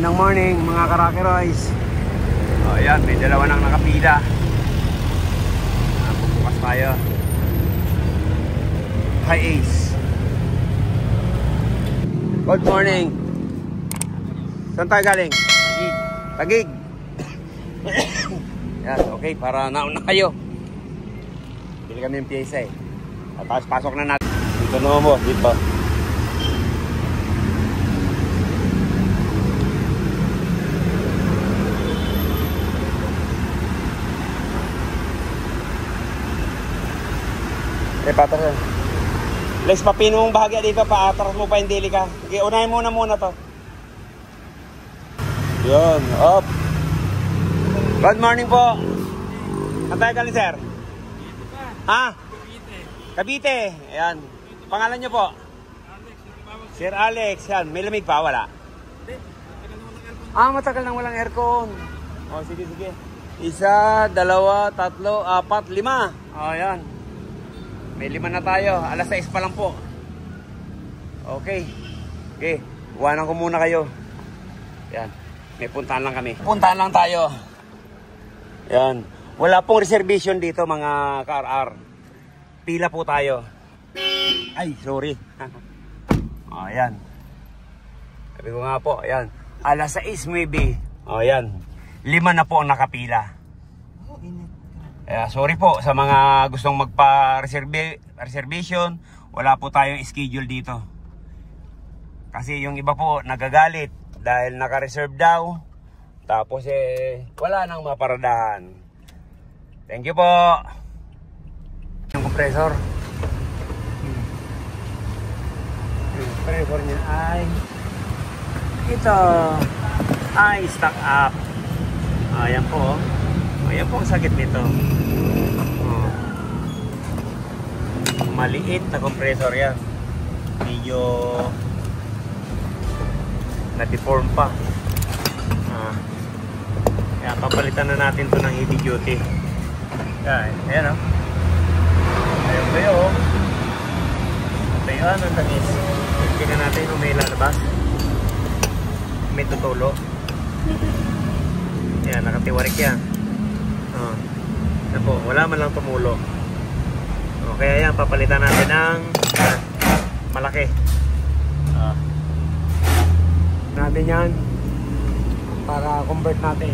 Magandang morning mga Karakeroys. Ayan, may dalawa nang nakapila. Bubukas tayo. Hi Ace. Good morning. Saan tayo galing? Taguig. Yan, okay, para nauna kayo. Pili kami yung pyesa eh. Tapos pasok na natin. Dito naman mo, dito. Patras yan. Les, papino mong bahagya dito, paatras mo pa yung dili ka. Okay, unahin muna to. Yun, up. Good morning po. Saan tayo galing, sir? Ha? Cavite. Ayan. Pangalan nyo po? Sir Alex. Yan, may lamig pa, wala? Matagal nang walang aircon. O, sige. 1, 2, 3, 4, 5. O, yan. May 5 na tayo. Alas 6 pa lang po. Okay. Iwanan ko muna kayo. Yan. May puntahan lang kami. Puntahan lang tayo. Yan. Wala pong reservation dito mga ka-RR. Pila po tayo. Ay, sorry. Yan. Sabi ko nga po. Yan. Alas 6 maybe. Yan. 5 na po ang nakapila. Sorry po sa mga gustong magpa-reservation. Wala po tayong schedule dito. Kasi yung iba po nagagalit dahil naka-reserve daw. Tapos wala nang maparadahan. Thank you po. Yung compressor. Yung compressor niya ay ito. Ay, stock up. Ayan po. Ayan po ang sakit nito. Maliit na compressor yan. Medyo na-deform pa. Kaya papalitan na natin to ng heavy duty. Ayan o. Ayan kayo o. Ayan ang tangis. Tingnan natin kung may lalabas. May tutulo. Ayan, nakatiwarik yan. Yan po, wala man lang tumulo. Kaya yan, papalitan natin ng malaki. Natin yan para convert natin.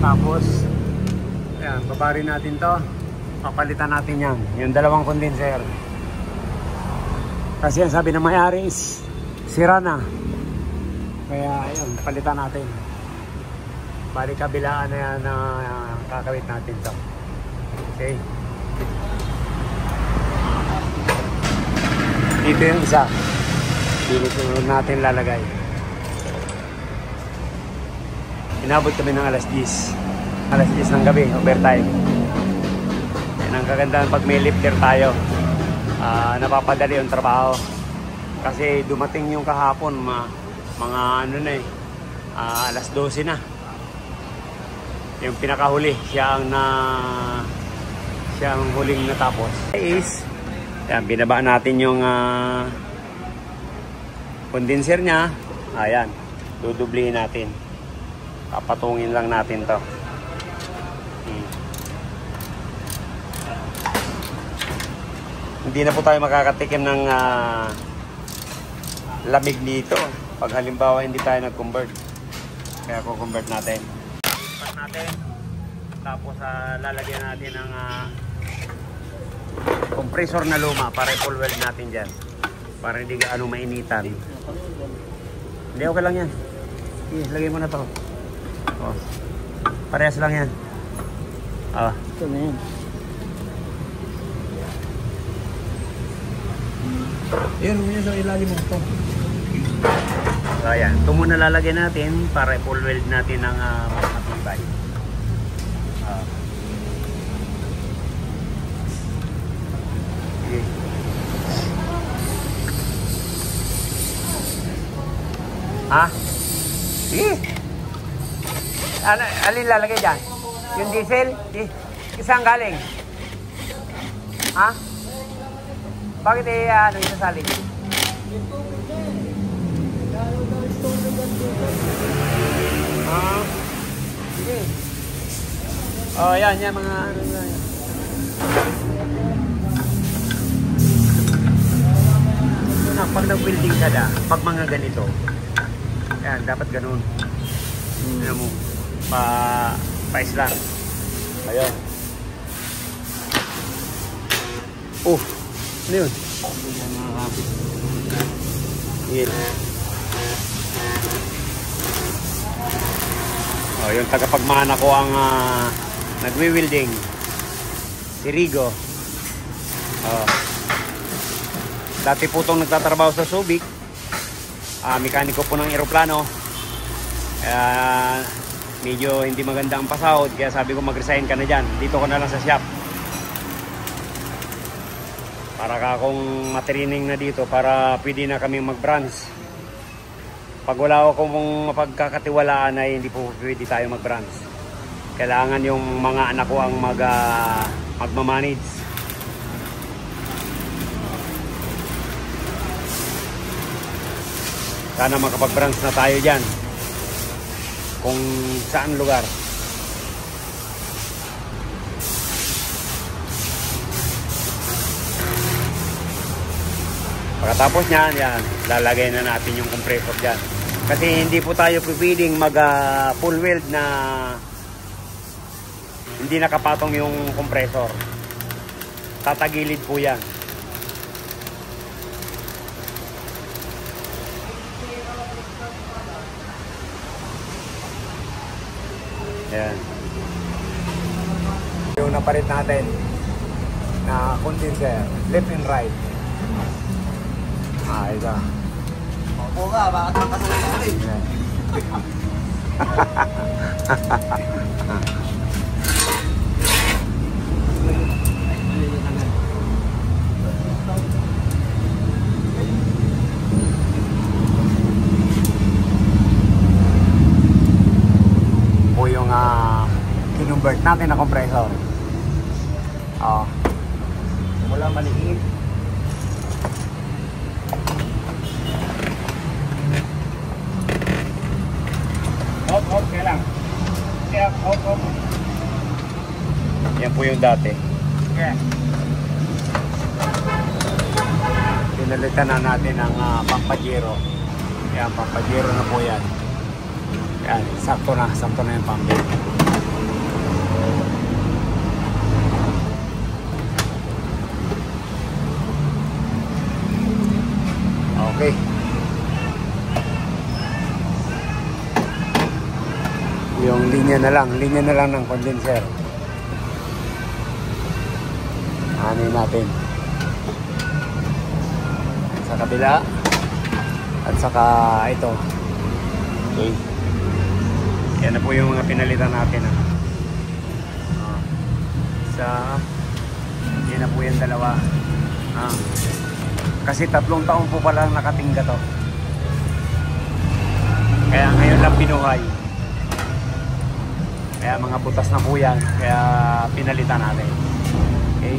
Tapos yan, babari natin to. Papalitan natin yan. Yung dalawang condenser. Kasi yan, sabi ng may-ari is sira na. Kaya ayun, palitan natin. Bali kabilaan na yan na kakawit natin to. Okay. Dito yung isa. Dito natin lalagay. Inabot kami ng alas 10. Alas 10 ng gabi, overtime. Yan ang kagandahan pag may lifter tayo. Napapadali yung trabaho. Kasi dumating yung kahapon, mga ano na alas 12 na. Yung pinakahuli, siya ang huling natapos. Is, yan, binabaan natin yung condenser niya. Ayan, dudublihin natin. Papatungin lang natin to. Hindi na po tayo makakatikim ng lamig dito. Pag halimbawa hindi tayo nag-convert. Kaya ko-convert natin. Tapos lalagyan natin ng compressor na luma para i-full weld natin dyan. Para hindi gaano mainitan. Hindi, okay lang yan. Lagay mo na to. Parehas lang yan. Ito na yan. Ayan, yun sa ilalim mo ito. Ayan, ito muna lalagyan natin para i-full weld natin ng matibay. Sige. Alin lalagay dyan? Yung diesel? Isang galing? Bakit isasaling? Oh, yan mga ano yan. Pag nag-building ka na, pag mga ganito, yan, dapat ganun. Ano mo, pa-islam. Ayun. Oh, ano yun? Yan. Oh, yung tagapagmana ko ang nagwi-welding. Si Rigo. Oh. Dati po itong nagtatrabaho sa Subic. Mekaniko po ng eroplano. Medyo hindi maganda ang pasahod. Kaya sabi ko mag-resign ka na dyan. Dito ko na lang sa shop. Para ka akong matraining na dito para pwede na kami mag-branch. Pag wala akong mapagkakatiwalaan ay hindi po pwede tayo mag-branch. Kailangan yung mga anak ko ang magmamanage. Sana makapag-branch na tayo dyan. Kung saan lugar. Pagkatapos niyan, yan, lalagay na natin yung compressor dyan. Kasi hindi po tayo pwedeng mag-full weld na hindi nakapatong yung compressor. Tatagilid po yan. Ayan. Yung napalit natin na condenser, left and right. Ito. Opo ka, bakit ang kasalan natin? Po yung kinonvert natin na compressor. Wala maliit. Hop, kaya lang. Hop. Yan po yung dati. Okay. Pinalitan na natin ang pampajero. Yan, pampajero na po yan. Yan, sakto na yung pambit. Okay. Yung linya na lang ng condenser. Ano natin sa kabila at saka ito. Okay. Yan na po yung mga pinalitan natin. Yan na po yung dalawa. Kasi 3 taon po pala nakatingga to. Kaya ngayon lang binuhay. Kaya mga butas na po yan. Kaya pinalitan natin. Okay.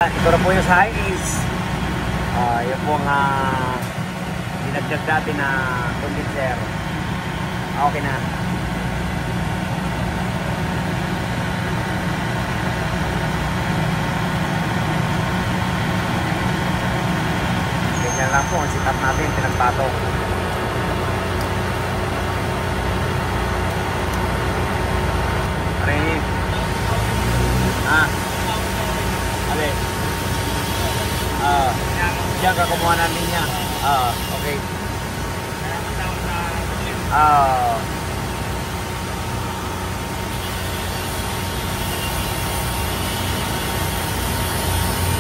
Ito na po yung size. Yun po ang dinagdag natin na condenser. Okay na. Ganyan lang po ang setup natin, pinagpatong. Aray. Ali. Diyan ka kumuha namin niya. Okay.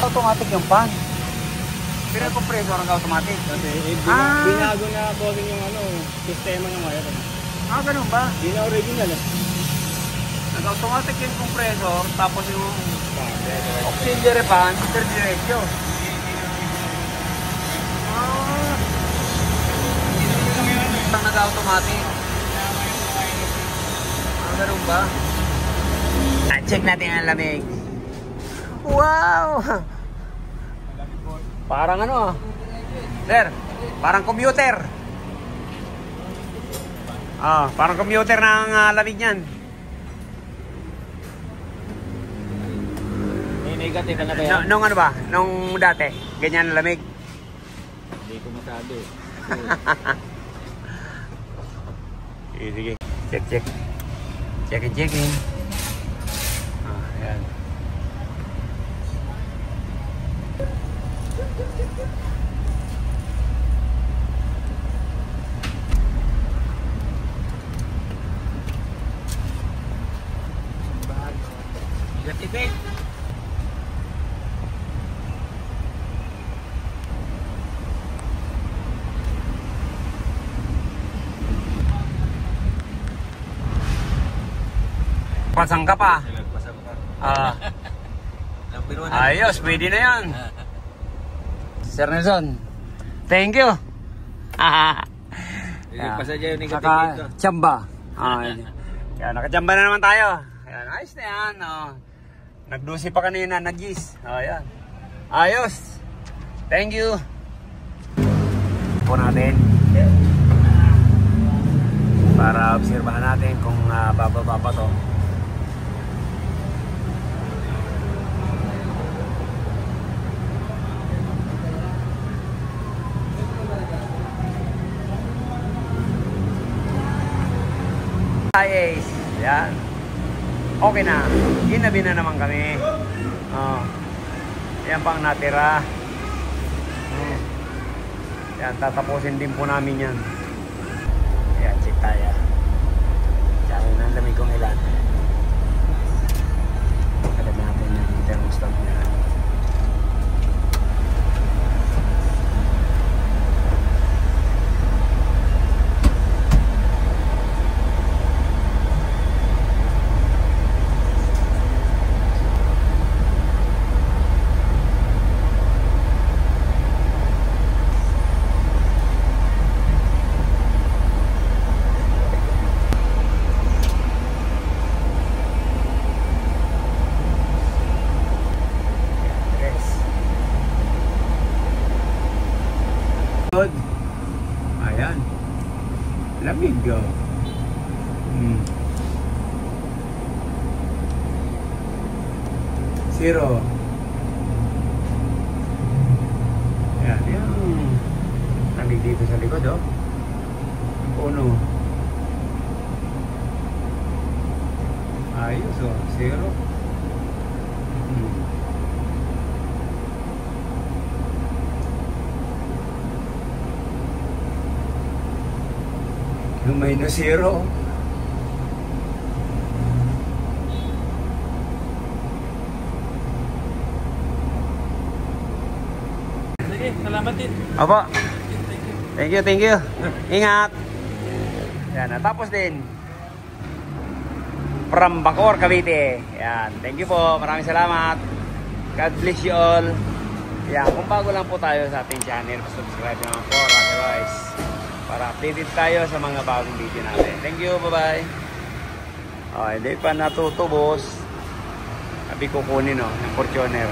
Automatic yung pan. Pero yung compressor ang automatic. Binago na bossing yung sistema ng wire. Ganun ba? Di na original. Nag-automatic yung compressor, tapos yung auxiliary fan, diretso. Nag-automatic. Ganun ba? Check natin ang lamig. Wow! Parang ano, sir, parang computer. Parang computer ng lamig niyan. Negative na ba yan? Nung ano ba? Nung dati, ganyan ang lamig. Hindi ko masabi. Sige. Check. Checking. Ayan. Certificate. Pasang ka pa. Ayos, pwede na yan. Sir Nelson, thank you. Nagpasadya yung negative Saka dito. tsamba. Yan, nakatsamba na naman tayo. Ayan, ayos na yan. Nagdusi pa kanina, nag-gis. Ayan. Ayos. Thank you. Po natin. Para obserbahan natin kung bababa pa to. Ayos. Yan. Okay na. Ginabi na naman kami. Yan pang natira. Yan, tatapusin din po namin yan. Yan, check tayo. Diyan ang lamig kong ilan. Kalad natin yung thermostat niya. Ayan. Lamig go. Zero. Ayan. Yung lamig dito sa likod, oh. Puno. Ayos, oh. Zero. Yung minus zero. Sige, salamat din. Opo. Thank you. Ingat. Yan, natapos din. From Bacoor, Cavite. Yan, thank you po. Maraming salamat. God bless you all. Yan, kung bago lang po tayo sa ating channel, subscribe naman po, Rocky Royce, para updated tayo sa mga bagong video natin. Thank you, bye-bye. Hindi pa natutubos. Sabi ko kunin, yung Fortuner.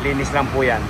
Linis lang po yan.